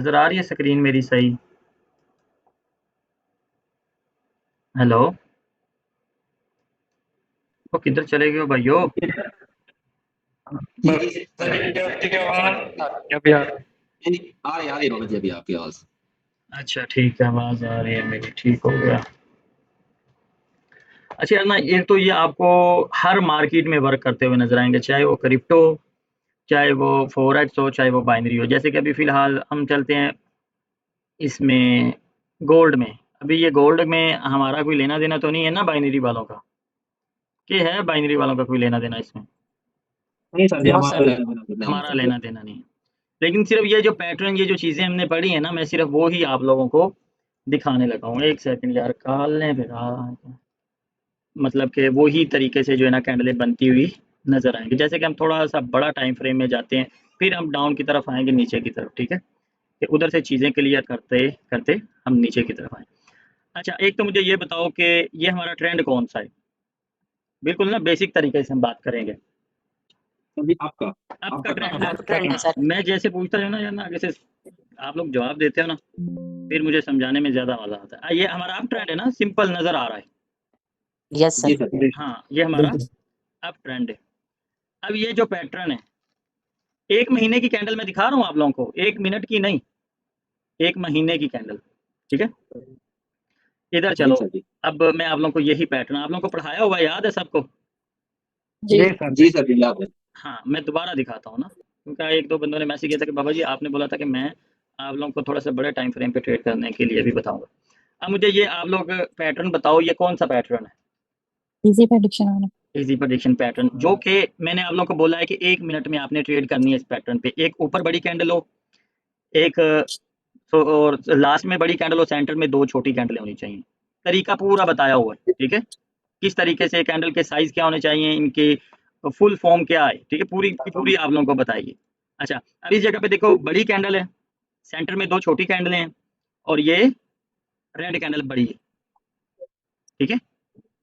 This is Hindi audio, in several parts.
नज़र आ रही है स्क्रीन मेरी सही? हेलो? वो किधर चले गए हो भाइयों? आ रही बाबा जी अभी आपकी आवाज। अच्छा ठीक है, आवाज़ आ रही है मेरी, ठीक हो गया। अच्छा यार ना, एक तो ये आपको हर मार्केट में वर्क करते हुए नज़र आएँगे, चाहे वो क्रिप्टो, चाहे वो फॉरेक्स हो, चाहे वो बाइनरी हो। जैसे कि अभी फ़िलहाल हम चलते हैं इसमें गोल्ड में। अभी ये गोल्ड में हमारा कोई लेना-देना तो नहीं है ना बाइनरी वालों का? कि है बाइनरी वालों का कोई लेना-देना इसमें? नहीं सर जी, हमारा लेना देना नहीं हमारा सर जी। लेना-देना नहीं है। लेकिन सिर्फ़ ये जो पैटर्न, ये जो चीज़ें हमने पढ़ी हैं ना, मैं सिर्फ़ वो ही आप लोगों को दिखाने लगा हूँ। 1 सेकंड यार, कॉल ने फिर मतलब कि वो ही तरीके से जो है ना कैंडलें बनती हुई नज़र आएँगी। जैसे कि हम थोड़ा-सा बड़ा टाइम फ्रेम में जाते हैं, फिर हम डाउन की तरफ आएँगे नीचे की तरफ, ठीक है? कि उधर से चीज़ें क्लियर करते-करते हम नीचे की तरफ आएँ। अच्छा, एक तो मुझे ये बताओ कि ये हमारा ट्रेंड कौन-सा है? बिल्कुल ना बेसिक तरीके से हम बात करेंगे। सर जी आपका आपका आपका ट्रेंड ट्रेंड है। है सर। ट्रेंड है सर। मैं जैसे पूछता हूँ ना यार ना, आगे से आप लोग जवाब देते हो ना, फिर मुझे समझाने में ज़्यादा मज़ा आता है। ये हमारा अप ट्रेंड है ना, सिंपल नज़र आ रहा है। यस जी सर। सर जी। हाँ, ये हमारा अप ट्रेंड है। अब ये जो पैटर्न है, 1 महीने की कैंडल मैं दिखा रहा हूँ आप लोगों को, 1 मिनट की नहीं, 1 महीने की कैंडल, ठीक है? इधर जी चलो, सर जी। अब मैं आप लोगों को यही पैटर्न आप लोगों को पढ़ाया हुआ याद है सबको? जी सर जी याद है। हाँ, मैं दोबारा दिखाता हूँ ना, क्योंकि 1-2 बंदों ने मैसेज किया था कि बाबा जी आपने बोला था कि मैं आप लोगों को थोड़ा-सा बड़े टाइम फ्रेम पे ट्रेड करने के लिए भी बताऊँगा। अब मुझे ये आप लोग पैटर्न बताओ, ये कौन-सा पैटर्न है? इजी प्रेडिक्शन वाला। ईज़ी प्रेडिक्शन पैटर्न, जो कि मैंने आप लोगों को बोला है कि 1 मिनट में आपने ट्रेड करनी है इस पैटर्न पे। एक ऊपर बड़ी कैंडल हो, एक तो और लास्ट में बड़ी कैंडल हो, सेंटर में 2 छोटी कैंडलें होनी चाहिए। तरीका पूरा बताया हुआ है, ठीक है? किस तरीके से कैंडल के साइज़ क्या होने चाहिए, इनके फुल फॉर्म क्या है, ठीक है? पूरी की पूरी आप लोगों को बताई है। अच्छा, अब इस जगह पे देखो बड़ी कैंडल है, सेंटर में 2 छोटी कैंडलें हैं और ये रेड कैंडल बड़ी है, ठीक है?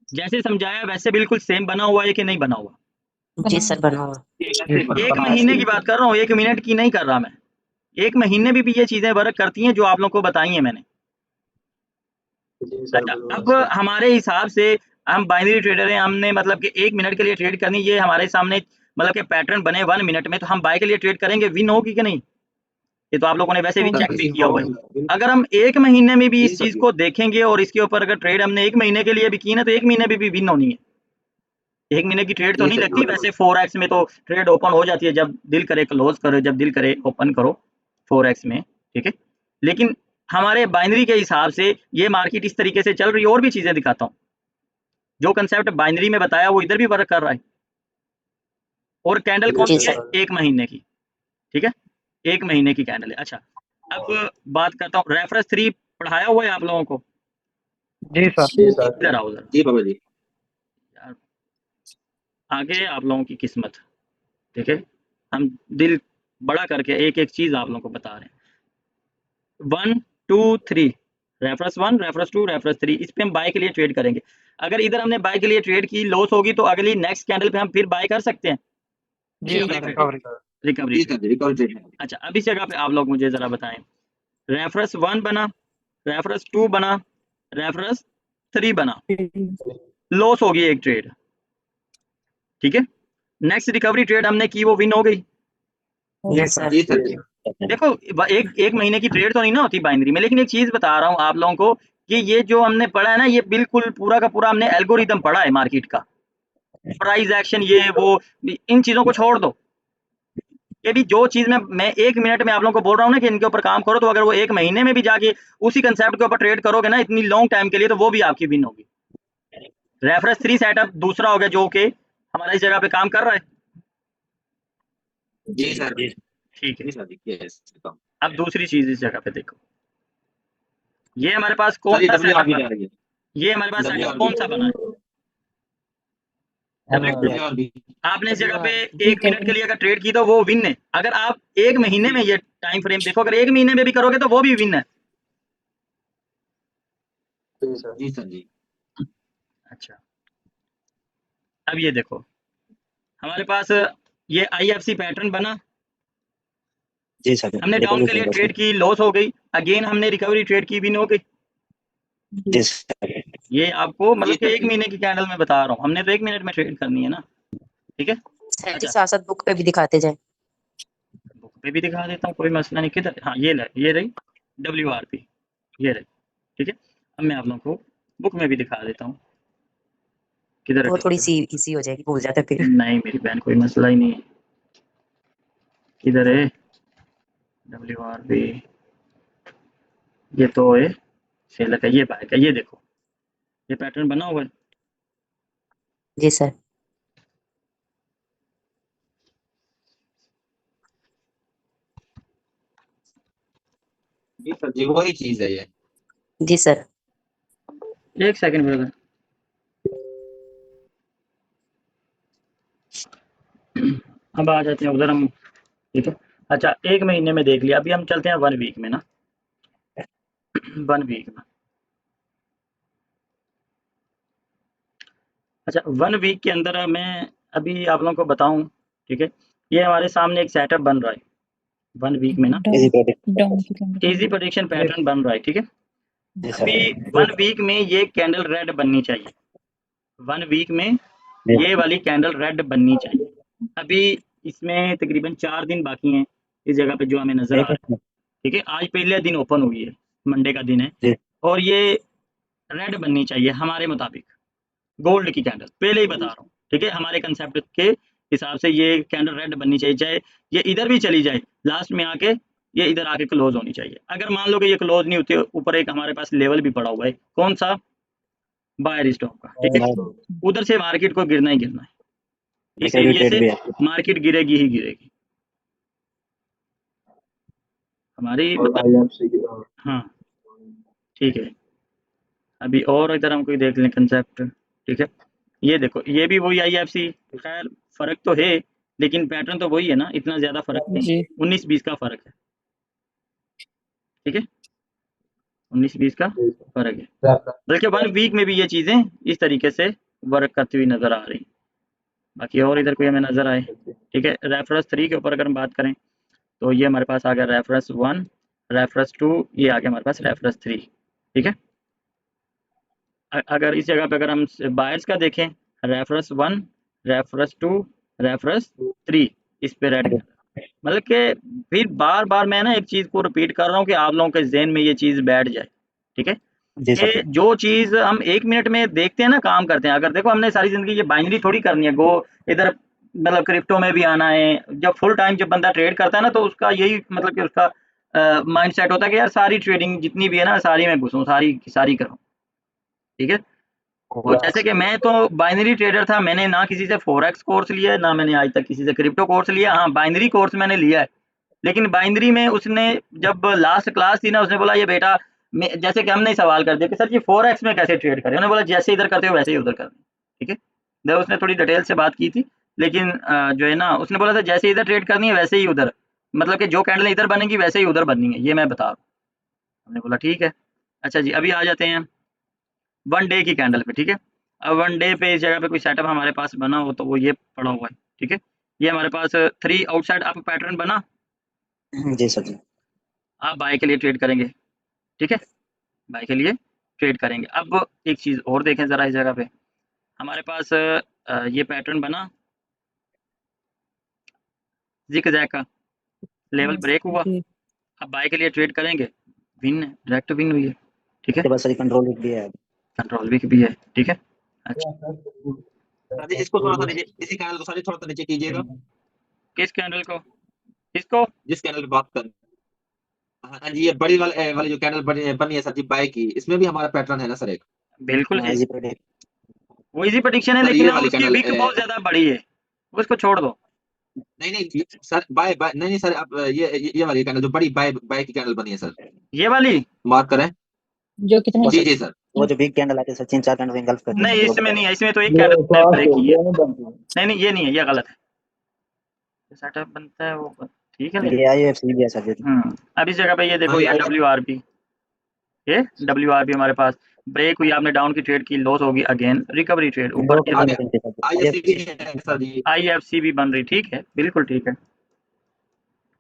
जैसे समझाया वैसे बिल्कुल सेम बना हुआ है कि नहीं बना हुआ? जी सर, बना हुआ। एक महीने की बात कर रहा हूँ, 1 मिनट की नहीं कर रहा मैं। 1 महीने में भी ये चीज़ें वर्क करती हैं जो आप लोगों को बताई हैं मैंने। अच्छा, अब हमारे हिसाब से हम बाइनरी ट्रेडर हैं, हमने मतलब कि 1 मिनट के लिए ट्रेड करनी, ये हमारे सामने मतलब कि पैटर्न बने 1 मिनट में, तो हम बाय के लिए ट्रेड करेंगे, विन होगी कि नहीं? ये तो आप लोगों ने वैसे भी चेक भी किया हुआ है। अगर हम 1 महीने में भी इस चीज़ को देखेंगे और इसके ऊपर अगर ट्रेड हमने 1 महीने के लिए भी की ना, तो 1 महीने में भी विन होनी है। 1 महीने की ट्रेड तो नहीं लगती, वैसे फॉरेक्स में तो ट्रेड ओपन हो जाती है, जब दिल करे क्लोज़ करो, जब दिल करे ओपन करो फॉरेक्स में, ठीक है? लेकिन हमारे बाइनरी के हिसाब से ये मार्केट इस तरीके से चल रही है, और भी चीज़ें दिखाता हूँ। जो कंसेप्ट बाइनरी में बताया वो इधर भी वर्क कर रहा है। और कैंडल कौन जी सी है? सर। 1 महीने की, ठीक है? 1 महीने की कैंडल है। अच्छा, अब बात करता हूँ, रेफरेंस 3 पढ़ाया हुआ है आप लोगों को? इधर आओ ज़रा। जी बाबा जी। यार, आगे आप लोगों की किस्मत, ठीक है? हम दिल बड़ा करके एक-एक चीज़ आप लोगों को बता रहे हैं। 1, 2, 3 रेफरेंस 1, रेफरेंस 2, रेफरेंस 3, इस पे हम बाय के लिए ट्रेड करेंगे। अगर इधर हमने बाय के लिए ट्रेड की, लॉस होगी तो अगली नेक्स्ट कैंडल पे हम फिर बाय कर सकते हैं। रिकवरी जी ट्रेड। सर जी रिकॉर्ड ट्रेड है। अच्छा, अब इस जगह पे आप लोग मुझे ज़रा बताएँ, रेफरेंस 1 बना, रेफरेंस 2 बना, रेफरेंस 3 बना, लॉस होगी एक ट्रेड, ठीक है? नेक्स्ट रिकवरी ट्रेड हमने की, वो विन हो गई। Yes sir. जी सर जी। देखो एक महीने की ट्रेड तो नहीं ना होती बाइनरी में, लेकिन एक चीज़ बता रहा हूँ आप लोगों को कि ये जो हमने पढ़ा है ना, ये बिल्कुल पूरा का पूरा हमने एल्गोरिदम पढ़ा है मार्केट का। प्राइस एक्शन ये वो, इन चीज़ों को छोड़ दो। ये भी जो चीज़ मैं 1 मिनट में आप लोगों को बोल रहा हूँ ना कि इनके ऊपर काम करो, तो अगर वो 1 महीने में भी जाके उसी कंसेप्ट के ऊपर ट्रेड करोगे ना इतनी लॉन्ग टाइम के लिए, तो वो भी आपकी विन होगी। रेफरेंस 3 सेटअप दूसरा हो गया जो कि हमारा इस जगह पे काम कर रहा है। जी सर जी। ठीक है, जी सर जी यस। अब दूसरी चीज़ इस जगह पे देखो, ये हमारे पास सर ये कौन-सा डब्ल्यू आर सेटअप भी बना जा है? रही है। ये हमारे पास डब्ल्यू सेटअप आर भी कौन-सा बना है? डब्ल्यू आर भी। आपने इस जगह पे 1 मिनट के लिए अगर ट्रेड की तो वो विन है। अगर आप 1 महीने में ये टाइम फ्रेम देखो, अगर 1 महीने में भी करोगे तो वो भी विन है। जी सर जी। अच्छा, अब ये देखो, हमारे पास ये आईएफसी पैटर्न बना, जी सर हमने डाउन के लिए ट्रेड की, लॉस हो गई, अगेन हमने रिकवरी ट्रेड की, विन हो गई। जी सर ये आपको मतलब कि जी, 1 महीने की कैंडल में बता रहा हूँ, हमने तो 1 मिनट में ट्रेड करनी है ना, ठीक है। सर जी अच्छा, साथ साथ बुक पे भी दिखाते जाए। बुक पे भी दिखा देता हूँ, कोई मसला नहीं। किधर, हाँ ये रही WRP, ये रही, ठीक है। अब मैं आप लोगों को बुक में भी दिखा देता हूँ, किधर है वो थोड़ी टोटल। सी इजी हो जाएगी, भूल जाते फिर। नहीं मेरी बहन, कोई मसला ही नहीं है, किधर है WRP, ये तो है सेल का, ये बाय का, ये देखो ये पैटर्न बना हुआ है। जी सर। जी सर जी, वही चीज है ये। जी सर। एक सेकंड ब्रदर, अब आ जाते हैं उधर हम, ठीक है। अच्छा 1 महीने में देख लिया, अभी हम चलते हैं 1 वीक में ना 1 वीक में। अच्छा 1 वीक के अंदर मैं अभी आप लोगों को बताऊं, ठीक है। ये हमारे सामने एक सेटअप बन रहा है 1 वीक में ना, डाउन की कैंडल। इजी प्रेडिक्शन पैटर्न बन रहा है, ठीक है। जी सर अभी 1 वीक में ये कैंडल रेड बननी चाहिए, 1 वीक में ये वाली कैंडल रेड बननी चाहिए। अभी इसमें तकरीबन 4 दिन बाकी हैं इस जगह पे जो हमें नजर आ रहा है, ठीक है। आज पहले दिन ओपन हुई है, मंडे का दिन है, जी। और ये रेड बननी चाहिए हमारे मुताबिक, गोल्ड की कैंडल, पहले ही बता रहा हूँ, ठीक है। हमारे कंसेप्ट के हिसाब से ये कैंडल रेड बननी चाहिए, चाहे ये इधर भी चली जाए, लास्ट में आके ये इधर आके क्लोज होनी चाहिए। अगर मान लो कि ये क्लोज नहीं होती, ऊपर एक हमारे पास लेवल भी पड़ा हुआ है, कौन सा, बायर स्टॉप का, ठीक है। उधर से मार्केट को गिरना ही गिरना है, इस एरिया से मार्केट गिरेगी ही गिरेगी हमारी मतलब, हाँ ठीक है। अभी और इधर हम कोई देख लें कंसेप्ट, ठीक है। ये देखो ये भी वही IFC, खैर फर्क तो है लेकिन पैटर्न तो वही है ना, इतना ज्यादा फर्क नहीं, जी 19-20 का फर्क है, ठीक है। 19-20 का फर्क है, बल्कि 1 वीक में भी ये चीजें इस तरीके से वर्क करती हुई नजर आ रही। बाकी और इधर कोई हमें नजर आए, ठीक है। रेफरेंस 3 के ऊपर अगर हम बात करें तो ये हमारे पास आ गया रेफरेंस 1, रेफरेंस 2, ये आ गया हमारे पास रेफरेंस 3, ठीक है। अगर इस जगह पे अगर हम बायर्स का देखें, रेफरेंस 1, रेफरेंस 2, रेफरेंस 3, इस पे रेड, मतलब कि फिर बार बार मैं ना एक चीज को रिपीट कर रहा हूँ कि आप लोगों के जहन में ये चीज बैठ जाए, ठीक है। जी सर कि जो चीज हम 1 मिनट में देखते हैं ना, काम करते हैं, अगर देखो हमने सारी जिंदगी ये बाइनरी थोड़ी करनी है, गो इधर मतलब क्रिप्टो में भी आना है। जब फुल टाइम जब बंदा ट्रेड करता है ना, तो उसका यही मतलब कि उसका माइंड सेट होता है कि यार सारी ट्रेडिंग जितनी भी है ना, सारी में घुसूं, सारी की सारी करूं, ठीक है। तो जैसे कि मैं तो बाइनरी ट्रेडर था, मैंने ना किसी से फॉरेक्स कोर्स लिया है, ना मैंने आज तक किसी से क्रिप्टो कोर्स लिया। हाँ बाइनरी कोर्स मैंने लिया है, लेकिन बाइनरी में उसने जब लास्ट क्लास थी ना, उसने बोला ये बेटा, जैसे कि हमने सवाल कर दिया कि सर जी फॉरेक्स में कैसे ट्रेड करें, उन्होंने बोला जैसे इधर करते हो वैसे ही उधर करना, ठीक है। जब उसने थोड़ी डिटेल से बात की थी, लेकिन जो है ना, उसने बोला था जैसे इधर ट्रेड करनी है वैसे ही उधर, मतलब कि जो कैंडल इधर बनेगी वैसे ही उधर बननी है, ये मैं बता रहा हूँ। हमने बोला ठीक है। अच्छा जी, अभी आ जाते हैं 1 डे की कैंडल पे, ठीक है। अब 1 डे पे इस जगह पे कोई सेटअप हमारे पास बना हो तो वो ये पड़ा हुआ है, ठीक है। ये हमारे पास 3 आउटसाइड अप पैटर्न बना, जी सर जी आप बाय के लिए ट्रेड करेंगे, ठीक है। बाय के लिए ट्रेड करेंगे। अब एक चीज़ और देखें ज़रा, इस जगह पे हमारे पास ये पैटर्न बना ज़िग-ज़ैग का, लेवल ब्रेक हुआ, जी अब बाय के लिए ट्रेड करेंगे, विन है, डायरेक्ट विन हुई है, ठीक है। के पास सर कंट्रोल भी है कंट्रोल वीक भी है, ठीक है। अच्छा सर जी, इसको थोड़ा सा नीचे, इसी कैंडल को सर जी थोड़ा सा नीचे कीजिएगा, किस कैंडल को, किसको, जिस कैंडल पे बात कर। हाँ जी, ये बड़ी वाली जो कैंडल बनी बनी है सर जी बाय की, इसमें भी हमारा पैटर्न है ना सर एक। बिल्कुल है, इजी प्रेडिक्ट वो इजी प्रेडिक्शन है, सर लेकिन ये हम वाली उसकी कैंडल विक बहुत ज़्यादा बड़ी है, उसको छोड़ दो। नहीं नहीं सर, बाय बाय नहीं नहीं सर, अब ये वाली कैंडल जो बड़ी बाय बाय की कैंडल बनी है सर, ये वाली मार्क करें। जो कितने जी जी सर। वो जो बिग कैंडल आते हैं सर 3-4 कैंडल इंगल्फ करते हैं नहीं, सर वो इसमें बता नहीं है, रहे इसमें तो एक कैंडल ब्रेक की है। नहीं नहीं ये नहीं है, ये गलत है, सेटअप बनता है वो, ठीक है। हैं ये IFC भी है सर जी अब इस जगह पे ये देखो, हाँ ये WRP, ये WRP हमारे पास ब्रेक हुई, आपने डाउन की ट्रेड की, लॉस होगी, अगेन रिकवरी ट्रेड ऊपर दो की, कैंडल आगे मिलते हैं सर IFC भी है सर जी। IFC भी बन रही, ठीक है, बिल्कुल ठीक है।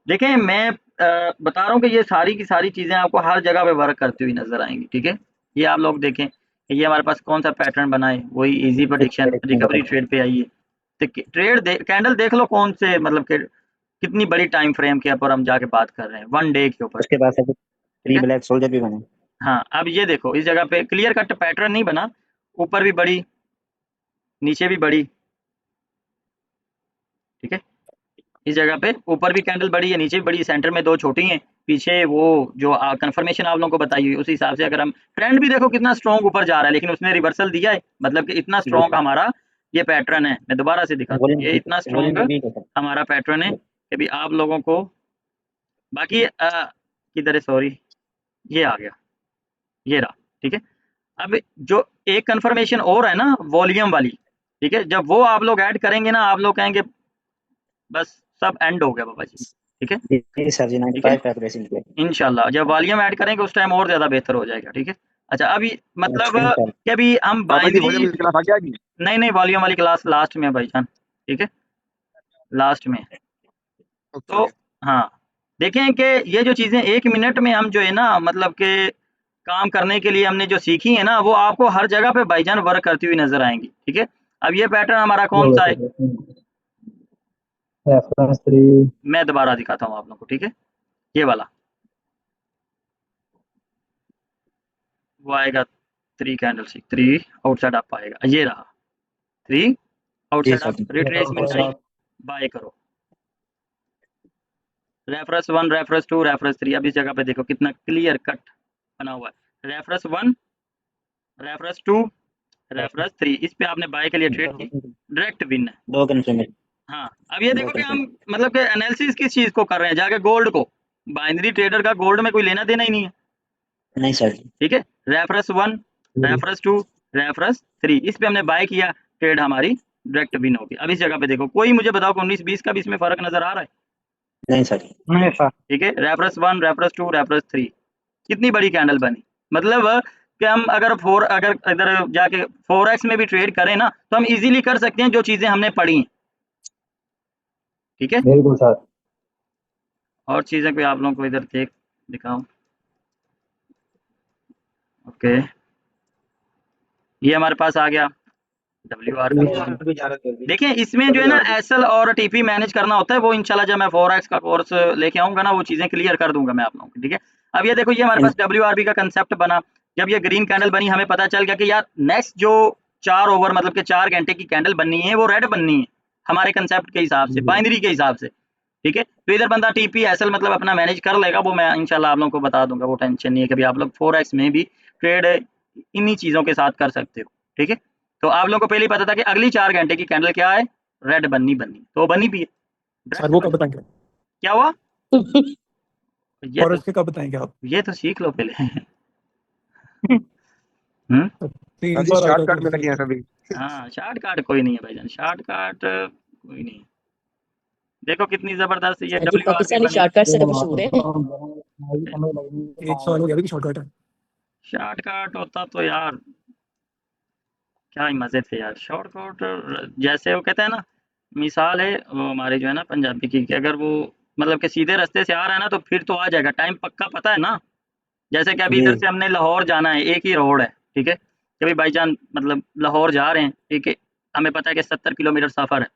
देखें मैं बता रहा हूँ कि ये सारी की सारी चीज़ें आपको हर जगह पे वर्क करती हुई नज़र आएँगी, ठीक है? ये आप लोग देखें, ये हमारे पास कौन-सा पैटर्न बना है, वही ईज़ी प्रेडिक्शन रिकवरी ट्रेड पे आई है। तो ट्रेड कैंडल देख लो कौन से मतलब कि कितनी बड़ी टाइम फ्रेम के ऊपर हम जाके बात कर रहे हैं, 1 डे के ऊपर। उसके बाद सर 3 ब्लैक सोल्जर भी बने। हाँ, अब ये देखो इस जगह पे क्लियर कट पैटर्न नहीं बना, ऊपर भी बड़ी, नीचे भी बड़ी, ठीक है? इस जगह पे ऊपर भी कैंडल बड़ी है, नीचे भी बड़ी है, सेंटर में 2 छोटी हैं, पीछे वो जो कन्फर्मेशन आप लोगों को बताई हुई उस हिसाब से अगर हम ट्रेंड भी देखो कितना स्ट्रॉन्ग ऊपर जा रहा है, लेकिन उसने रिवर्सल दिया है, मतलब कि इतना स्ट्रॉन्ग हमारा ये पैटर्न है। मैं दोबारा से दिखाता हूँ, ये इतना स्ट्रॉन्ग हमारा पैटर्न है कि अभी आप लोगों को बाकी किधर है, सॉरी ये आ गया, ये रहा, ठीक है? अब जो एक कन्फर्मेशन और है ना वॉल्यूम वाली, ठीक है? जब वो आप लोग ऐड करेंगे ना, आप लोग कहेंगे बस सब एंड हो गया बाबा जी, ठीक है? जी सर जी, ठीक है? 95 का रेसिंग पे। इंशाल्लाह जब वॉल्यूम ऐड करेंगे उस टाइम और ज़्यादा बेहतर हो जाएगा, ठीक है? अच्छा अभी मतलब अच्छा, सर। कि अभी हम बाबा जी बाइनरी क्लास आ गया जी। नहीं वॉल्यूम वाली क्लास लास्ट में है भाईजान, ठीक है? लास्ट में। तो हाँ, देखें कि ये जो चीज़ें 1 मिनट में हम जो है ना मतलब के काम करने के लिए हमने जो सीखी है ना, वो आपको हर जगह पे भाईजान वर्क करती हुई नज़र आएँगी, ठीक है? अब ये पैटर्न हमारा कौन-सा है? रेफरेंस 3 मैं दोबारा दिखाता हूँ आप लोगों को, ठीक है? ये वाला। वो आएगा 3 कैंडलस्टिक 3 आउटसाइड अप आएगा, ये रहा 3 जी आउटसाइड सर अप जी। रिट्रेसमेंट आई, बाय करो। रेफरेंस 1 रेफरेंस 2 रेफरेंस 3 अब इस जगह पे देखो कितना क्लियर कट बना हुआ है। रेफरेंस 1 रेफरेंस 2 रेफरेंस 3 इस पे आपने बाय के लिए ट्रेड की, डायरेक्ट विन है। 2 कन्फर्मेशन। हाँ, अब ये देखो कि हम मतलब कि एनालिसिस किस चीज़ को कर रहे हैं, जाके गोल्ड को। बाइनरी ट्रेडर का गोल्ड में कोई लेना देना ही नहीं है, नहीं सर जी। ठीक है? रेफरेंस 1 रेफरेंस 2 रेफरेंस 3 इस पे हमने बाय किया, ट्रेड हमारी डायरेक्ट विन होगी। अब इस जगह पे देखो कोई मुझे बताओ कि 19-20 का भी इसमें फर्क नजर आ रहा है, नहीं सर जी। नहीं सर। ठीक है? रेफरेंस 1 रेफरेंस 2 रेफरेंस 3 कितनी बड़ी कैंडल बनी, मतलब कि हम अगर इधर जाके फॉरेक्स में भी ट्रेड करें ना तो हम इजीली कर सकते हैं जो चीजें हमने पढ़ी हैं, ठीक है? बिल्कुल सर। और चीजें कोई आप लोगों को इधर दिखाओ। ओके, ये हमारे पास आ गया WR। देखिए इसमें जो है ना एसएल और टीपी मैनेज करना होता है, वो इंशाल्लाह जब मैं फॉरेक्स का कोर्स लेके आऊंगा ना वो चीजें क्लियर कर दूंगा मैं आप लोगों को, ठीक है? अब ये देखो ये हमारे पास WRB का कंसेप्ट बना, जब ये ग्रीन कैंडल बनी हमें पता चल गया कि यार नेक्स्ट जो 4 ओवर मतलब कि 4 घंटे की कैंडल बननी है वो रेड बननी है हमारे कंसेप्ट के हिसाब से, बाइनरी के हिसाब से, ठीक है? तो इधर बंदा टीपी एसएल मतलब अपना मैनेज कर लेगा, वो मैं इंशाल्लाह आप लोगों को बता दूंगा, वो टेंशन नहीं है। कभी आप लोग फॉरेक्स में भी ट्रेड इन्हीं चीज़ों के साथ कर सकते हो, ठीक है? तो आप लोगों को पहले ही पता था कि अगली 4 घंटे की कैंडल क्या है, रेड बननी तो बनी भी है। सर वो कब बताएंगे? क्या हुआ? और इसके कब बताएंगे आप? ये तो सीख लो पहले। 3 बार शॉर्टकट में लगे हैं सभी। हाँ शॉर्टकट कोई नहीं है भाईजान, शॉर्टकट कोई नहीं है। देखो कितनी जबरदस्त ये सर जी पाकिस्तानी शॉर्टकट से तो मशहूर है। 1 साल हो गया अभी की शॉर्टकट है। शॉर्टकट होता तो यार क्या ही मजे थे यार। शॉर्टकट जैसे वो कहते हैं ना, मिसाल है वो हमारी जो है ना पंजाबी की, कि अगर वो मतलब कि सीधे रास्ते से आ रहा है ना तो फिर तो आ जाएगा, टाइम पक्का पता है ना। जैसे कि अभी इधर से हमने लाहौर जाना है, एक ही रोड है, ठीक है? कभी बाई चांस मतलब लाहौर जा रहे हैं, ठीक है? हमें पता है कि 70 किलोमीटर सफ़र है,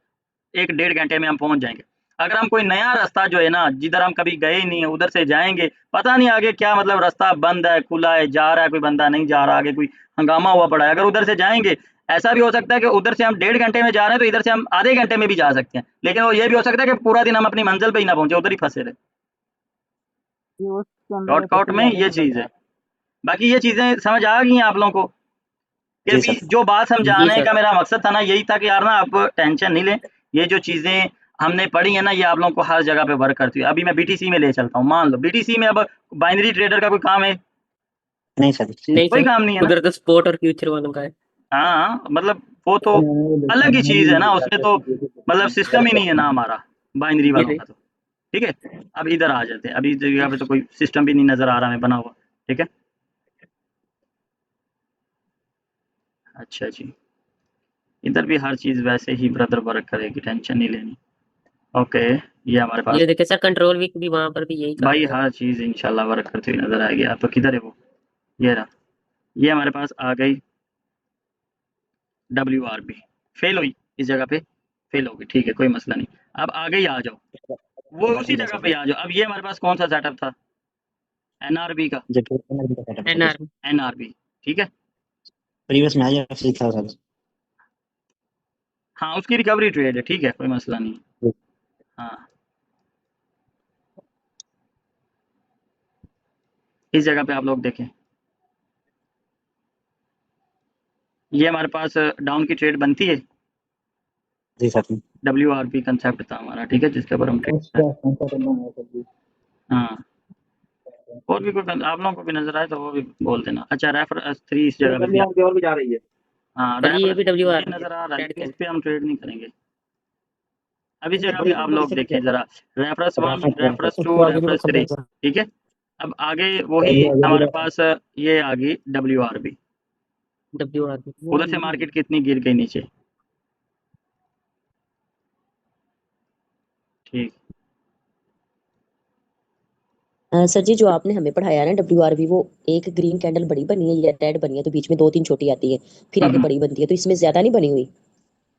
1 डेढ़ घंटे में हम पहुँच जाएँगे। अगर हम कोई नया रास्ता जो है ना, जिधर हम कभी गए ही नहीं है, उधर से जाएँगे, पता नहीं आगे क्या मतलब रास्ता बंद है, खुला है, जा रहा है कोई बंदा, नहीं जा रहा, आगे कोई हंगामा हुआ पड़ा है। अगर उधर से जाएँगे, ऐसा भी हो सकता है कि उधर से हम डेढ़ घंटे में जा रहे हैं, तो इधर से हम आधे घंटे में भी जा सकते हैं। लेकिन वो ये भी हो सकता है कि पूरा दिन हम अपनी मंज़िल पे ही ना पहुँचे, उधर ही फँसे रहे। शॉर्टकट में ये चीज़ है। बाकी ये चीज़ें समझ आ गई हैं आप लोगों को? कि जी भी सर। जो बात समझाने का मेरा मकसद था ना, यही था कि यार ना आप टेंशन नहीं लें, ये जो चीज़ें हमने पढ़ी है ना, ये आप लोगों को हर जगह पे वर्क करती है। अभी मैं बीटीसी में ले चलता हूँ, मान लो बीटीसी में अब बाइनरी ट्रेडर का कोई काम है? नहीं सर जी। नहीं कोई सर, काम नहीं है ना। उधर तो स्पॉट और फ्यूचर वालों का है। हाँ, मतलब वो तो अलग ही चीज़ है ना, उसमें तो मतलब सिस्टम ही नहीं है ना हमारा बाइनरी वालों का तो, ठीक है? अब इधर आ जाते हैं, अभी इस जगह पे तो कोई सिस्टम भी नहीं नज़र आ रहा हमें बना हुआ, ठीक है? अच्छा जी, इधर भी हर चीज़ वैसे ही ब्रदर वर्क करेगी, टेंशन नहीं लेनी। ओके। ये हमारे पास ये देखिए सर कंट्रोल वीक भी वहां पर भी यही काम भाई है। हर चीज़ इंशाल्लाह वर्क करती हुई नज़र आएगी आपको। किधर है वो? ये रहा। ये हमारे पास आ गई WRB, फेल हुई इस जगह पे, फेल होगी, ठीक है कोई मसला नहीं। अब आगे ही आ जाओ, वो उसी जगह पे आ जाओ। अब ये हमारे पास कौन सा सेटअप था? NRB का, जब NRB का सेटअप एनआर NRB, ठीक है। प्रीवियस में IFC था सर। हाँ उसकी रिकवरी ट्रेड है, ठीक है कोई मसला नहीं। हाँ इस जगह पे आप लोग देखें, ये हमारे पास डाउन की ट्रेड बनती है, जी सर। WRP कंसेप्ट था हमारा, ठीक है, जिसके ऊपर हम ट्रेड। हाँ और भी कोई आप लोगों को भी नजर आए तो वो भी बोल देना। अच्छा रेफरेंस 3 इस जगह पे दिया। WRB और भी जा रही है। हाँ सर ये भी रेफरेंस ये WR नजर आ रहा है, ट्रेड लेकिन के इस पे हम ट्रेड नहीं करेंगे। अब इस नहीं, जगह पे बड़ी आप बड़ी लोग से देखें जरा, रेफरेंस 1, रेफरेंस 2, उसके आगे भी रेफरेंस रखा 3, जाएगा। ठीक है। अब आगे वही हमारे पास ये आ गई WRB, WR उधर से मार्केट कितनी गिर गई नीचे, ठीक। सर जी जो आपने हमें पढ़ाया ना WRV वो एक ग्रीन कैंडल बड़ी बनी है या रेड बनी है तो बीच में 2-3 छोटी आती है फिर आगे बड़ी बनती है तो इसमें ज्यादा नहीं बनी हुई।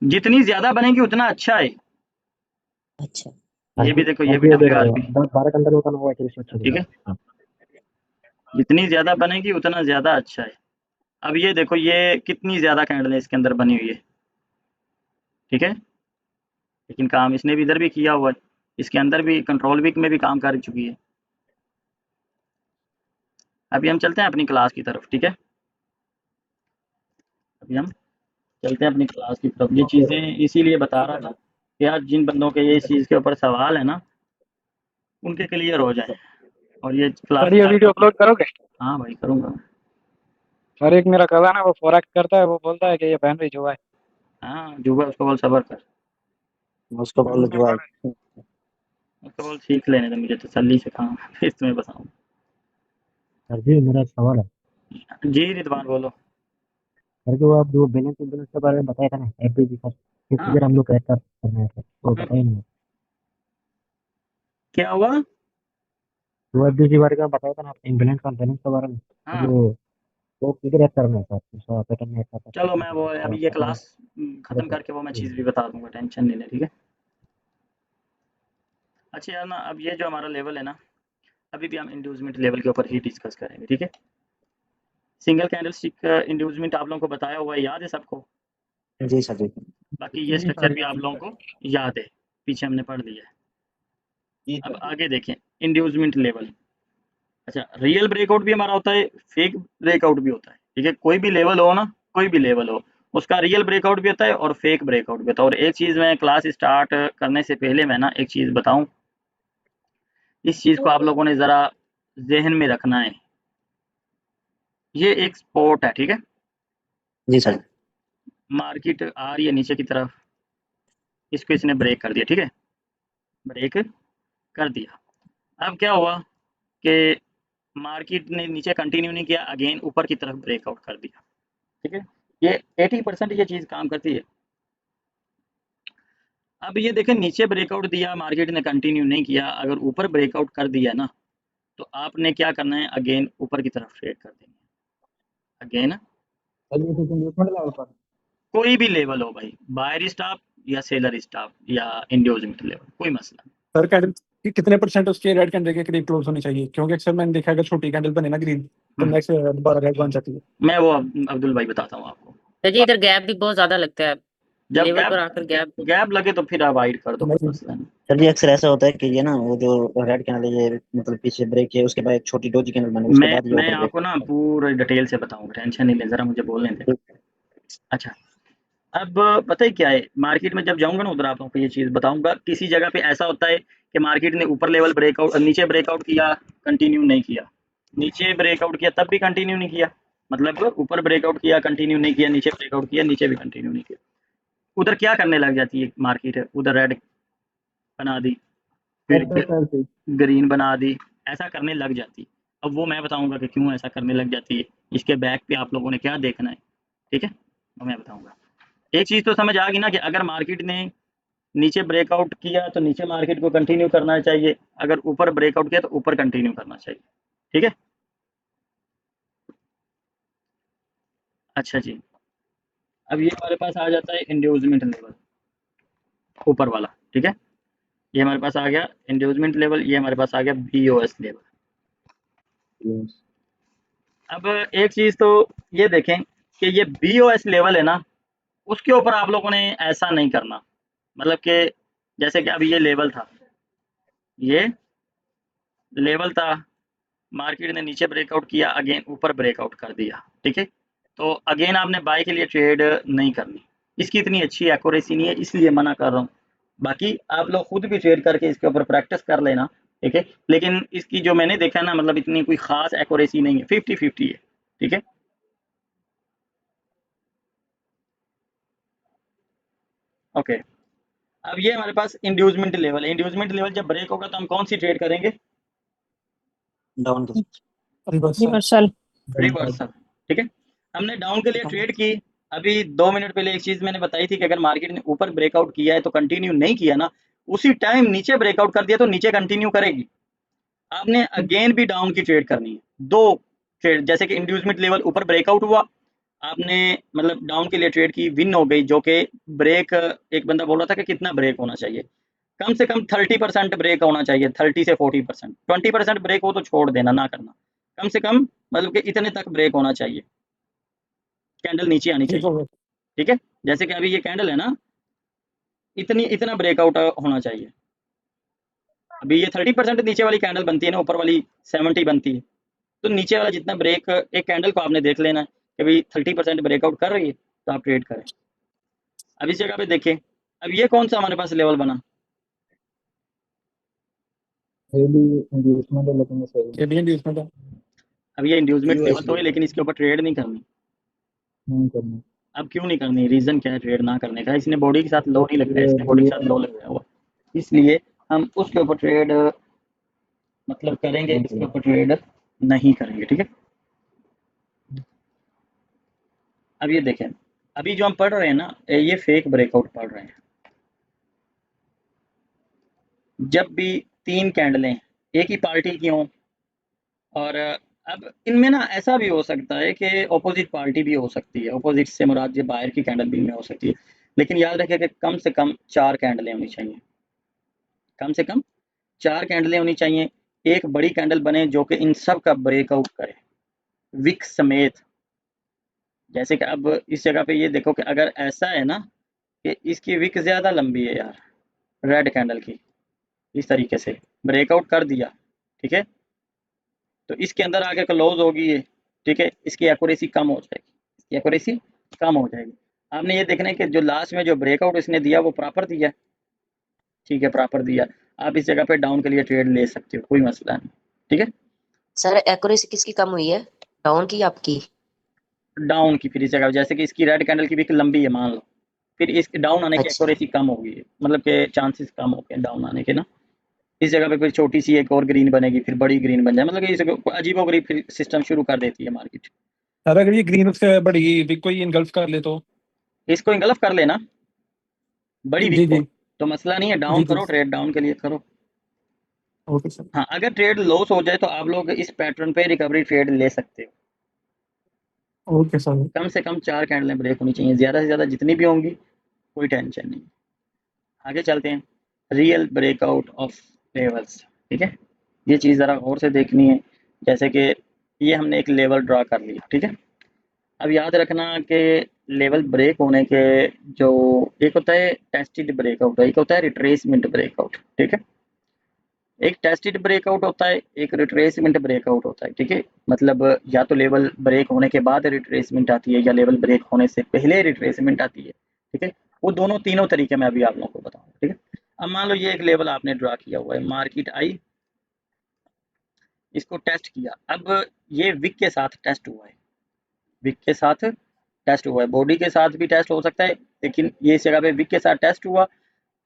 जितनी ज्यादा बनेगी उतना अच्छा है। अच्छा ये भी देखो, ये भी WRB, 12 कंडल होता ना वो एक्चुअली अच्छा ठीक है। जितनी ज्यादा बनेगी उतना ज्यादा अच्छा है। अब ये देखो ये कितनी ज्यादा कैंडल इसके अंदर बनी हुई है, ठीक है। लेकिन काम इसने भी इधर भी किया हुआ है, इसके अंदर भी कंट्रोल वीक में भी काम कर चुकी है। अभी हम चलते हैं अपनी क्लास की तरफ, ठीक है। अभी हम चलते हैं अपनी क्लास की तरफ। ये चीज़ें इसीलिए बता रहा था कि यार जिन बंदों के ये इस चीज़ के ऊपर सवाल है ना, उनके क्लियर हो जाए। और ये क्लास सर ये वीडियो अपलोड करोगे? हाँ भाई करूँगा। और एक मेरा कज़न है वो फॉरेक्स करता है, वो बोलता है कि ये बहन भी जुआ है। हाँ जुबा उसको बोल सबर कर, उसको बोलो जो है। उसको बोल सीख लेने दे मुझे तसल्ली से काम फिर तुम्हें बताऊँ। सर जी मेरा एक सवाल है। जी रिदवान बोलो। सर जो आप जो बैलेंस इंप्रूव के बारे में बताया था ना FBG सर, किस हाँ तरह हम लोग कैसे करना है सर वो बताइए ना। क्या हुआ? जो FBG बारे में बताया था ना इम्बैलेंस का बैलेंस के बारे में, तो हाँ वो किधर ऐड करना है सर, उसका पैटर्न में ऐड चलो मैं वो अभी ये करना क्लास ख़त्म करके वो मैं चीज़ भी बता दूंगा, टेंशन नहीं ले, ठीक है। अच्छा यार ना, अब ये जो हमारा लेवल है ना, अभी भी हम इंड्यूसमेंट लेवल के ऊपर ही डिस्कस करेंगे, ठीक है। सिंगल कैंडल स्टिक इंड्यूसमेंट आप लोगों को बताया हुआ है, याद है सबको? जी सर जी। बाकी ये स्ट्रक्चर भी आप लोगों को याद है, पीछे हमने पढ़ लिया है। अब आगे देखें इंड्यूसमेंट लेवल। अच्छा रियल ब्रेकआउट भी हमारा होता है, फेक ब्रेकआउट भी होता है, ठीक है। कोई भी लेवल हो ना, कोई भी लेवल हो, उसका रियल ब्रेकआउट भी होता है और फेक ब्रेकआउट भी होता है। और एक चीज़ मैं क्लास स्टार्ट करने से पहले मैं ना एक चीज़ बताऊं, इस चीज़ को आप लोगों ने ज़रा जहन में रखना है। ये एक स्पोर्ट है, ठीक है। जी सर। मार्केट आ रही है नीचे की तरफ, इसको इसने ब्रेक कर दिया, ठीक है, ब्रेक कर दिया। अब क्या हुआ कि मार्केट ने नीचे कंटिन्यू नहीं किया, अगेन ऊपर की तरफ ब्रेकआउट कर दिया, ठीक है। ये 80% ये चीज़ काम करती है। अब ये देखें नीचे ब्रेकआउट दिया, मार्केट ने कंटिन्यू नहीं किया, अगर ऊपर ब्रेकआउट कर दिया ना, तो आपने क्या करना है, अगेन ऊपर की तरफ ट्रेड कर देंगे, अगेन कोई भी लेवल हो भाई, बायर स्टॉप या सेलर स्टॉप या इंड्यूसमेंट लेवल, कोई मसला नहीं। सर कैंडल कि कितने परसेंट उसके रेड कैंडल के करीब क्लोज होनी चाहिए, क्योंकि अक्सर मैंने देखा है अगर छोटी कैंडल बने ना ग्रीन तो नेक्स्ट दोबारा रेड बन जाती है। मैं वो अब्दुल भाई बताता हूँ आपको। सर जी इधर गैप भी बहुत ज्यादा लगता है, जब लेवल पर आकर गैप लगे तो फिर अवॉइड कर दो, कोई मसला नहीं। सर जी अक्सर ऐसा होता है कि ये ना वो जो रेड कैंडल है ये मतलब पीछे ब्रेक है, उसके बाद एक छोटी डोजी कैंडल बने, उसके बाद ये मैं ऊपर ब्रेक आपको ना पूरे डिटेल से बताऊंगा, टेंशन नहीं ले, जरा मुझे बोलने दें। अच्छा अब पता है क्या है, मार्केट में जब जाऊंगा ना उधर आप लोगों को ये चीज़ बताऊंगा। किसी जगह पे ऐसा होता है कि मार्केट ने ऊपर लेवल ब्रेकआउट, नीचे ब्रेकआउट किया, कंटिन्यू नहीं किया, नीचे ब्रेकआउट किया तब भी कंटिन्यू नहीं किया, मतलब ऊपर ब्रेकआउट किया कंटिन्यू नहीं किया, नीचे ब्रेकआउट किया नीचे भी कंटिन्यू नहीं किया, उधर क्या करने लग जाती है मार्केट, उधर रेड बना दी, फिर ग्रीन बना दी, ऐसा करने लग जाती। अब वो मैं बताऊंगा कि क्यों ऐसा करने लग जाती है, इसके बैक पे आप लोगों ने क्या देखना है, ठीक है, वो मैं बताऊंगा। एक चीज़ तो समझ आ गई ना कि अगर मार्केट ने नीचे ब्रेकआउट किया तो नीचे मार्केट को कंटिन्यू करना चाहिए, अगर ऊपर ब्रेकआउट किया तो ऊपर कंटिन्यू करना चाहिए। ठीक है, अच्छा जी, अब ये हमारे पास आ जाता है इंड्यूसमेंट लेवल ऊपर वाला। ठीक है, ये हमारे पास आ गया इंड्यूसमेंट लेवल, ये हमारे पास आ गया बीओएस लेवल। अब एक चीज तो ये देखें कि ये बीओएस लेवल है ना, उसके ऊपर आप लोगों ने ऐसा नहीं करना, मतलब कि जैसे कि अब ये लेवल था, ये लेवल था, मार्केट ने नीचे ब्रेकआउट किया, अगेन ऊपर ब्रेकआउट कर दिया। ठीक है, तो अगेन आपने बाय के लिए ट्रेड नहीं करनी, इसकी इतनी अच्छी एक्यूरेसी नहीं है, इसलिए मना कर रहा हूँ। बाकी आप लोग खुद भी ट्रेड करके इसके ऊपर प्रैक्टिस कर लेना। ठीक है, लेकिन इसकी जो मैंने देखा ना, मतलब इतनी कोई खास एक्यूरेसी नहीं है, 50-50 है। ठीक है, ओके, अब ये हमारे पास इंड्यूसमेंट लेवल है। इंड्यूसमेंट लेवल जब ब्रेक होगा तो हम कौन सी ट्रेड करेंगे? डाउन के रिवर्सल रिवर्सल रिवर्सल। ठीक है, हमने डाउन के लिए ट्रेड की, अभी 2 मिनट पहले एक चीज मैंने बताई थी कि अगर मार्केट ने ऊपर ब्रेकआउट किया है तो कंटिन्यू नहीं किया ना, उसी टाइम नीचे ब्रेकआउट कर दिया तो नीचे कंटिन्यू करेगी। आपने अगेन भी डाउन की ट्रेड करनी है, दो ट्रेड, जैसे कि इंड्यूसमेंट लेवल ऊपर ब्रेकआउट हुआ, आपने मतलब डाउन के लिए ट्रेड की, विन हो गई, जो कि ब्रेक, एक बंदा बोल रहा था कि कितना ब्रेक होना चाहिए, कम से कम 30% ब्रेक होना चाहिए, 30 से 40%, 20% ब्रेक हो तो छोड़ देना, ना करना, कम से कम मतलब कि इतने तक ब्रेक होना चाहिए, कैंडल नीचे आनी ठीक चाहिए। हो गया। ठीक है, जैसे कि अभी ये कैंडल है ना, इतना ब्रेकआउट होना चाहिए। अभी ये 30% नीचे वाली कैंडल बनती है ना, ऊपर वाली 70 बनती है, तो नीचे वाला जितना ब्रेक, एक कैंडल को आपने देख लेना है कि भाई 30% ब्रेकआउट कर रही है तो आप ट्रेड करें। अब इस जगह पे देखें, अब ये कौन सा हमारे पास लेवल बना? ये भी इंड्यूसमेंट है। अब ये इंड्यूसमेंट US लेवल तो है, लेकिन इसके ऊपर ट्रेड नहीं करनी। नहीं करना। अब क्यों नहीं करनी, रीजन क्या है ट्रेड ना करने का? इसने बॉडी के साथ लो नहीं लगाया, इसने बॉडी के साथ लो लगाया हुआ, इसलिए हम उसके ऊपर ट्रेड मतलब करेंगे, इसके ऊपर ट्रेड नहीं करेंगे। ठीक है, अब ये देखें, अभी जो हम पढ़ रहे हैं ना, ये फेक ब्रेकआउट पढ़ रहे हैं। जब भी 3 कैंडलें एक ही पार्टी की हों, और अब इनमें ना ऐसा भी हो सकता है कि ऑपोजिट पार्टी भी हो सकती है, ऑपोजिट से मुराद ये बाहर की कैंडल भी में हो सकती है, लेकिन याद रखें कि कम से कम 4 कैंडलें होनी चाहिए, कम से कम 4 कैंडलें होनी चाहिए, एक बड़ी कैंडल बने जो कि इन सब का ब्रेकआउट करे, विक समेत। जैसे कि अब इस जगह पे ये देखो कि अगर ऐसा है ना कि इसकी विक ज़्यादा लंबी है यार, रेड कैंडल की, इस तरीके से ब्रेकआउट कर दिया, ठीक है, तो इसके अंदर आके क्लोज होगी ये। ठीक है, इसकी एक्यूरेसी कम हो जाएगी, इसकी एक्यूरेसी कम हो जाएगी। आपने ये देखना है कि जो लास्ट में जो ब्रेकआउट इसने दिया वो प्रॉपर दिया, ठीक है, प्रॉपर दिया, आप इस जगह पे डाउन के लिए ट्रेड ले सकते हो, कोई मसला नहीं। ठीक है, सर एक्यूरेसी किसकी कम हुई है, डाउन की आपकी? डाउन की, फिर इस जगह जैसे कि इसकी रेड कैंडल की विक लंबी है मान लो, फिर इस डाउन आने की अच्छा एक्यूरेसी कम होगी, मतलब के चांसेस कम हो गए डाउन आने के ना। इस जगह पे कोई छोटी सी एक और ग्रीन बनेगी, फिर बड़ी ग्रीन बन जाए, मतलब कि इस अजीबोगरीब फिर सिस्टम शुरू कर देती है मार्केट। सर अगर ये ग्रीन उससे बड़ी विक को ही इनगल्फ कर ले तो? इसको इंगल्फ कर लेना, बड़ी जी विक को, जी तो मसला नहीं है, जी डाउन जी करो, ट्रेड डाउन के लिए करो। Okay sir. हाँ, अगर ट्रेड लॉस हो जाए तो आप लोग इस पैटर्न पे रिकवरी ट्रेड ले सकते हो। Okay sir. कम से कम 4 कैंडलें ब्रेक होनी चाहिए, ज़्यादा से ज़्यादा जितनी भी होंगी कोई टेंशन नहीं। आगे चलते हैं, रियल ब्रेकआउट ऑफ लेवल्स। ठीक है, ये चीज़ ज़रा गौर से देखनी है। जैसे कि ये हमने एक लेवल ड्रा कर लिया, ठीक है, अब याद रखना कि लेवल ब्रेक होने के जो एक होता है टेस्टेड ब्रेकआउट, एक होता है रिट्रेसमेंट ब्रेकआउट। ठीक है, एक टेस्टेड ब्रेकआउट होता है, एक रिट्रेसमेंट ब्रेकआउट होता है। ठीक है, मतलब या तो लेवल ब्रेक होने के बाद रिट्रेसमेंट आती है या लेवल ब्रेक होने से पहले रिट्रेसमेंट आती है। ठीक है, वो दोनों तीनों तरीके मैं अभी आप लोगों को बताऊंगा। ठीक है, अब मान लो ये एक लेवल आपने ड्रा किया हुआ है, मार्केट आई, इसको टेस्ट किया, अब ये विक के साथ टेस्ट हुआ है, विक के साथ टेस्ट हुआ है, बॉडी के साथ भी टेस्ट हो सकता है, लेकिन ये इस जगह पे विक के साथ टेस्ट हुआ।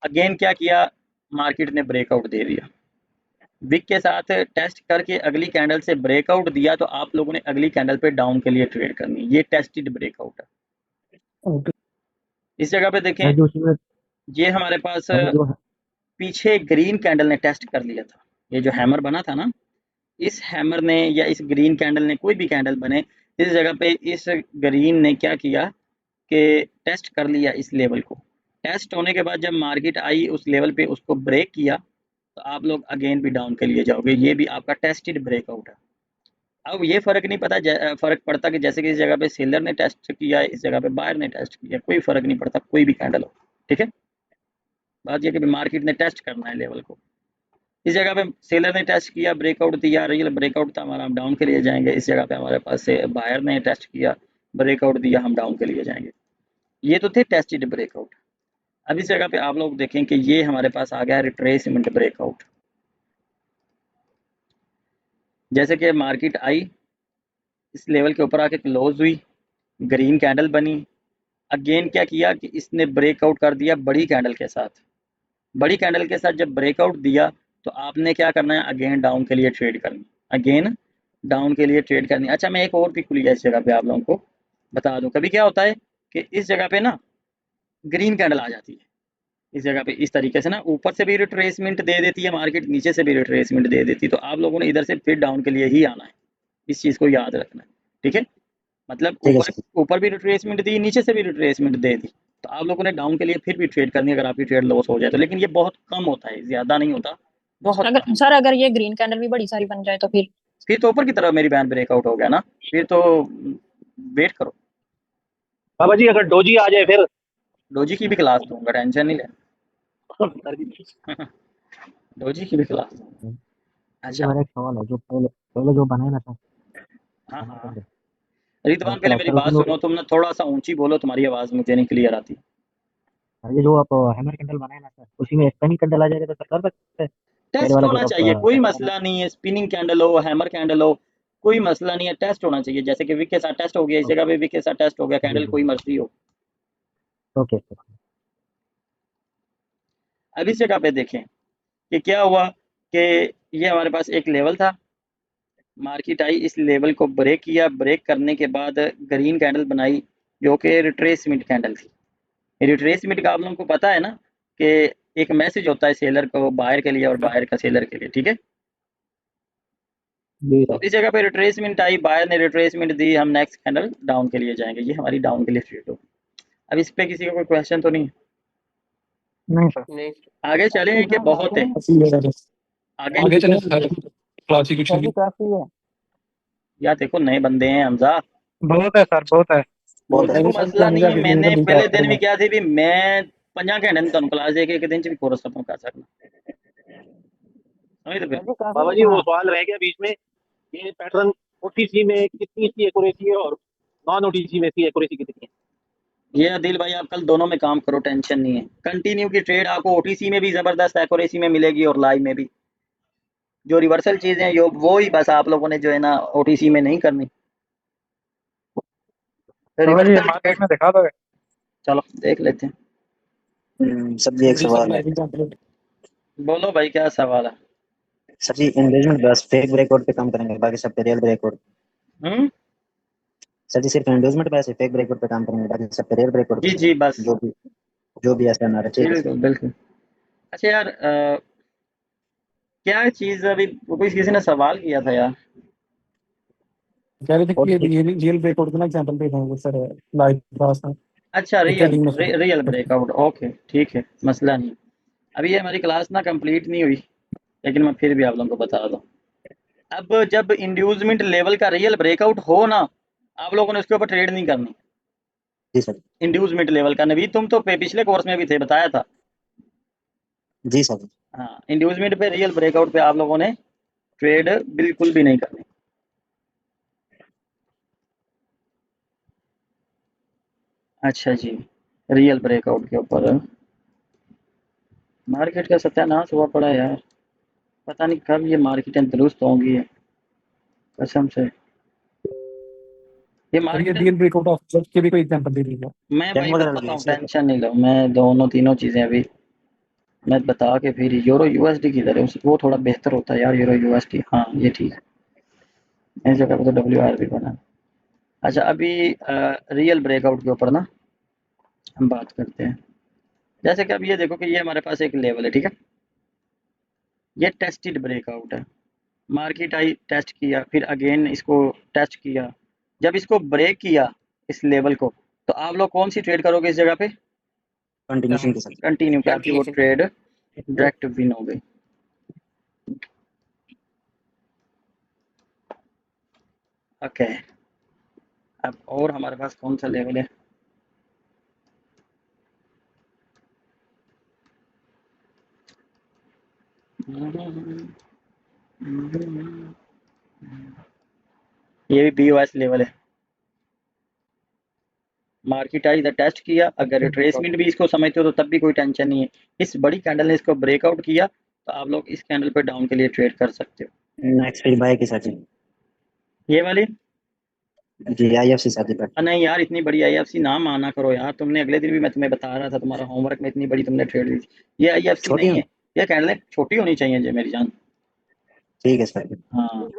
अगेन क्या किया, मार्केट ने ब्रेकआउट दे दिया, विक के साथ टेस्ट करके अगली कैंडल से ब्रेकआउट दिया, तो आप लोगों ने अगली कैंडल पे डाउन के लिए ट्रेड करनी है, ये टेस्टेड ब्रेकआउट है। ओके इस जगह पे देखें, सर जो उसमें ये हमारे पास और जो पीछे ग्रीन कैंडल ने टेस्ट कर लिया था। ये जो हैमर बना था ना, इस हैमर ने या इस ग्रीन कैंडल ने, कोई भी कैंडल बने, इस जगह पे इस ग्रीन ने क्या किया कि टेस्ट कर लिया इस लेवल को। टेस्ट होने के बाद जब मार्केट आई उस लेवल पे, उसको ब्रेक किया, तो आप लोग अगेन भी डाउन के लिए जाओगे। ये भी आपका टेस्टेड ब्रेकआउट है। अब ये फ़र्क नहीं पता, फ़र्क पड़ता कि जैसे कि इस जगह पे सेलर ने टेस्ट किया है, इस जगह पे बायर ने टेस्ट किया, कोई फ़र्क नहीं पड़ता, कोई भी कैंडल हो, ठीक है। बात ये कि मार्केट ने टेस्ट करना है लेवल को। इस जगह पे सेलर ने टेस्ट किया, ब्रेकआउट दिया, रियल ब्रेकआउट था हमारा, हम डाउन के लिए जाएंगे। इस जगह पे हमारे पास से बायर ने टेस्ट किया, ब्रेकआउट दिया, हम डाउन के लिए जाएंगे। ये तो थे टेस्टेड ब्रेकआउट। अब इस जगह पे आप लोग देखें कि ये हमारे पास आ गया रिट्रेसमेंट ब्रेकआउट। जैसे कि मार्केट आई, इस लेवल के ऊपर आके क्लोज हुई, ग्रीन कैंडल बनी, अगेन क्या किया कि इसने ब्रेकआउट कर दिया बड़ी कैंडल के साथ। बड़ी कैंडल के साथ जब ब्रेकआउट दिया, तो आपने क्या करना है, अगेन डाउन के लिए ट्रेड करनी, अगेन डाउन के लिए ट्रेड करनी। अच्छा, मैं एक और पिक लिया इस जगह पे आप लोगों को बता दूं। कभी क्या होता है कि इस जगह पे ना ग्रीन कैंडल आ जाती है, इस जगह पे इस तरीके से ना, ऊपर से भी रिट्रेसमेंट दे देती है मार्केट, नीचे से भी रिट्रेसमेंट दे देती है। तो आप लोगों ने इधर से फिर डाउन के लिए ही आना है, इस चीज़ को याद रखना है, ठीक है। मतलब ठीक है ऊपर सर। ऊपर भी रिट्रेसमेंट दी, नीचे से भी रिट्रेसमेंट दे दी, तो आप लोगों ने डाउन के लिए फिर भी ट्रेड करनी है, अगर आपकी ट्रेड लॉस हो जाए तो। लेकिन ये बहुत कम होता है, ज़्यादा नहीं होता, बहुत कम। अगर सर अगर ये ग्रीन कैंडल भी बड़ी सारी बन जाए तो फिर तो ऊपर की तरफ मेरी बहन ब्रेकआउट हो गया ना, फिर तो वेट करो। बाबा जी अगर डोजी आ जाए फिर? डोजी की भी क्लास दूंगा, टेंशन नहीं ले। सर जी, डोजी की भी क्लास दूंगा। सर जी अच्छा, मेरा एक सवाल है, जो पहले पहले जो बनाए ना सर हाँ हैमर हाँ। कैंडल, रिदवान, पहले तो मेरी सर बात उसमें सुनो, तुम ना थोड़ा सा ऊंची बोलो, तुम्हारी आवाज़ मुझे नहीं क्लियर आती। सर ये जो आप हैमर कैंडल बनाए ना सर, उसी में स्पिनिंग कैंडल आ जाएगा तो सर कर सकते हैं? पहले टेस्ट वाला होना जो चाहिए, आप कोई पैटर्न बनाए। मसला नहीं है। स्पिनिंग कैंडल हो, हैमर कैंडल हो, कोई मसला नहीं है, टेस्ट होना चाहिए। जैसे कि विक के साथ टेस्ट हो गया, इस जगह पे विक के साथ टेस्ट हो गया, जी कैंडल जी कोई मर्जी हो। Okay sir. अब इस जगह पे देखें कि क्या हुआ कि ये हमारे पास एक लेवल था, मार्केट आई, इस लेवल को ब्रेक किया, ब्रेक करने के बाद ग्रीन कैंडल बनाई, जो कि रिट्रेसमेंट कैंडल थी। रिट्रेसमेंट का आप लोगों को पता है ना कि एक मैसेज होता है सेलर को बायर के लिए और बायर का सेलर के लिए, ठीक है। जी तो सर। इस जगह पे रिट्रेसमेंट आई, बायर ने रिट्रेसमेंट दी, हम नेक्स्ट कैंडल डाउन के लिए जाएंगे। ये हमारी डाउन के लिए ट्रेड होगी। अब इस पे किसी का कोई क्वेश्चन तो नहीं है? नहीं सर। नहीं आगे चले कि बहुत है? आगे आगे चले सर, क्लासिफिकेशन की। काफी है। या देखो, नए बंदे हैं हमजा, बहुत है सर, बहुत है। बहुत है देखो सर। मसला नहीं है। मैंने पहले दिन भी क्या थी भी, मैं 50 घंटे में तुम क्लास एक दिन च भी कोर्स खत्म कर सकना, समझ रहे हो? बाबा जी वो सवाल रह गया बीच में, ये पैटर्न ओटीसी में कितनी इसकी एक्यूरेसी है और नॉन ओटीसी में इसकी एक्यूरेसी कितनी है? ये आदिल भाई, आप कल दोनों में काम करो, टेंशन नहीं है। कंटिन्यू की ट्रेड आपको ओटीसी में भी जबरदस्त एक्यूरेसी में मिलेगी और लाइव में भी। जो रिवर्सल चीजें हैं यो वो ही बस आप लोगों ने जो है ना ओटीसी में नहीं करनी। बाबा जी रिवर्सल मार्केट ट्रेड, में दिखा दोगे? चलो देख लेते हैं। सर जी एक सवाल है। बोलो भाई, क्या सवाल है? सर जी एंगेजमेंट बस फेक ब्रेकआउट पे काम करेंगे, बाकी सब पे रियल ब्रेकआउट। हम्म, सर जी सिर्फ एंगेजमेंट पे ऐसे फेक ब्रेकआउट पे काम करेंगे, बाकी सब पे रियल ब्रेकआउट पे जी सर। जी, बस जो भी ऐसा ना रहे, ठीक है सर। बिल्कुल बिल्कुल। अच्छा यार, क्या चीज अभी कोई किसी ने सवाल किया था यार। कह रहे थे और कि ये रियल ब्रेकआउट का ना एग्जांपल दे देंगे सर, लाइव क्लास में अच्छा, ट्रेडिंग में सर। रियल ब्रेकआउट, ओके ठीक है, मसला नहीं। अभी ये हमारी क्लास ना कंप्लीट नहीं हुई, लेकिन मैं फिर भी आप लोगों को बता दूं। अब जब इंड्यूसमेंट लेवल का रियल ब्रेकआउट हो ना, आप लोगों ने उसके ऊपर ट्रेड नहीं करनी। जी सर। इंड्यूसमेंट लेवल का, नबी तुम तो पिछले कोर्स में भी थे, बताया था। जी सर। हाँ, इंड्यूसमेंट पे, रियल ब्रेकआउट पे आप लोगों ने ट्रेड बिल्कुल भी नहीं करनी। अच्छा जी, रियल ब्रेकआउट के ऊपर मार्केट का सत्यानाश हुआ पड़ा है यार। पता नहीं कब ये मार्केटें दुरुस्त होंगी, कसम से। ये सर ये मार्केट, रियल ब्रेकआउट ऑफ के भी कोई एग्जांपल दे दीजिए। मैं कैन भाई वगैरह बताता लगे हूँ, इसलिए सर। टेंशन नहीं लो, मैं दोनों तीनों चीज़ें अभी मैं बता के फिर यूरो यूएसडी किधर है, वो थोड़ा बेहतर होता है यार, यूरो यूएसडी, हाँ ये ठीक है। इस जगह पे तो डब्ल्यू आर भी बना। अच्छा, अभी रियल ब्रेकआउट के ऊपर ना हम बात करते हैं। जैसे कि अब ये देखो कि ये हमारे पास एक लेवल है, ठीक है, ये टेस्टेड ब्रेकआउट है, मार्केट आई टेस्ट किया, फिर अगेन इसको टेस्ट किया, जब इसको ब्रेक किया इस लेवल को, तो आप लोग कौन सी ट्रेड करोगे इस जगह पे? कंटिन्यूशन के साथ। कंटिन्यू पे आपकी वो ट्रेड डायरेक्ट विन हो गई। ओके, अब और हमारे पास कौन सा लेवल है? ये भी BOS लेवल है, मार्केट आई इधर टेस्ट किया, अगर रिट्रेसमेंट भी इसको समझते हो तो तब भी कोई टेंशन नहीं है। इस बड़ी कैंडल ने इसको ब्रेकआउट किया तो आप लोग इस कैंडल पे डाउन के लिए ट्रेड कर सकते हो। नेक्स्ट फिर बाय के साथ जी। ये वाली IFC साथ ही नहीं यार, इतनी बड़ी IFC ना माना करो यार, तुमने अगले दिन भी मैं तुम्हें बता रहा था, तुम्हारा होमवर्क में इतनी बड़ी तुमने ट्रेड ली थी। ये IFC छोटी नहीं है, ये कैंडल छोटी होनी चाहिए जी मेरी जान। ठीक है सर। हाँ